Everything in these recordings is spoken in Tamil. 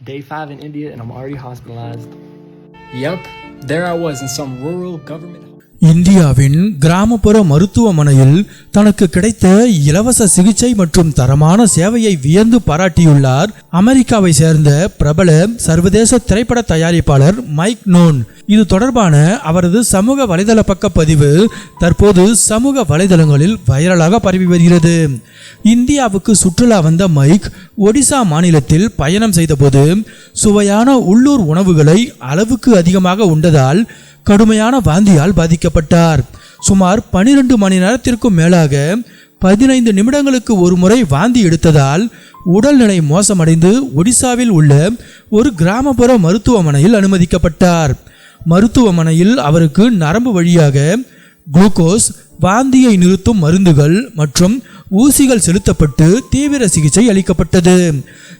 day 5 in India and I'm already hospitalized. Yep, there I was in some rural government. இந்தியாவின் கிராமப்புற மருத்துவமனையில் தனக்கு கிடைத்த இலவச சிகிச்சை மற்றும் தரமான சேவையை வியந்து பாராட்டியுள்ளார் அமெரிக்காவை சேர்ந்த பிரபல சர்வதேச திரைப்பட தயாரிப்பாளர் மைக் நோன். இது தொடர்பான அவரது சமூக வலைதள பக்க பதிவு தற்போது சமூக வலைதளங்களில் வைரலாக பரவி வருகிறது. இந்தியாவுக்கு சுற்றுலா வந்த மைக் ஒடிசா மாநிலத்தில் பயணம் செய்தபோது சுவையான உள்ளூர் உணவுகளை அளவுக்கு அதிகமாக உண்டதால் கடுமையான வாந்தியால் பாதிக்கப்பட்டார். சுமார் 12 மணி நேரத்திற்கும் மேலாக 15 நிமிடங்களுக்கு ஒரு முறை வாந்தி எடுத்ததால் உடல்நிலை மோசமடைந்து ஒடிசாவில் உள்ள ஒரு கிராமப்புற மருத்துவமனையில் அனுமதிக்கப்பட்டார். மருத்துவமனையில் அவருக்கு நரம்பு வழியாக குளுக்கோஸ், வாந்தியை நிறுத்தும் மருந்துகள் மற்றும் ஊசிகள் செலுத்தப்பட்டு தீவிர சிகிச்சை அளிக்கப்பட்டது.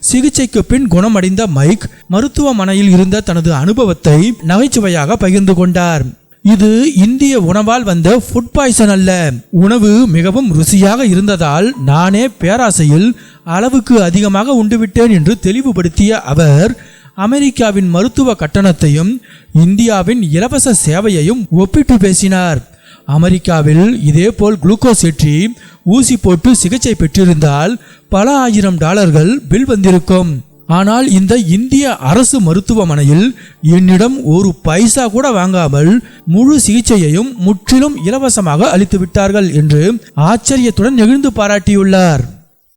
சிகிச்சைக்கு பின் குணமடைந்த மைக் மருத்துவமனையில் இருந்த தனது அனுபவத்தை நகைச்சுவையாக பகிர்ந்து கொண்டார். இது இந்திய உணவால் வந்த ஃபுட் பாய்சன் அல்ல. உணவு மிகவும் ருசியாக இருந்ததால் நானே பேராசையில் அளவுக்கு அதிகமாக உண்டுவிட்டேன் என்று தெளிவுபடுத்திய அவர் அமெரிக்காவின் மருத்துவ கட்டணத்தையும் இந்தியாவின் இலவச சேவையையும் ஒப்பிட்டு பேசினார். அமெரிக்காவில் இதேபோல் குளுக்கோஸ் ஏற்றி ஊசி போட்டு சிகிச்சை பெற்றிருந்தால் பல $1000 பில் வந்திருக்கும். ஆனால் இந்த இந்திய அரசு மருத்துவமனையில் என்னிடம் ஒரு பைசா கூட வாங்காமல் முழு சிகிச்சையையும் முற்றிலும் இலவசமாக அளித்து விட்டார்கள் என்று ஆச்சரியத்துடன் நெகிழ்ந்து பாராட்டியுள்ளார்.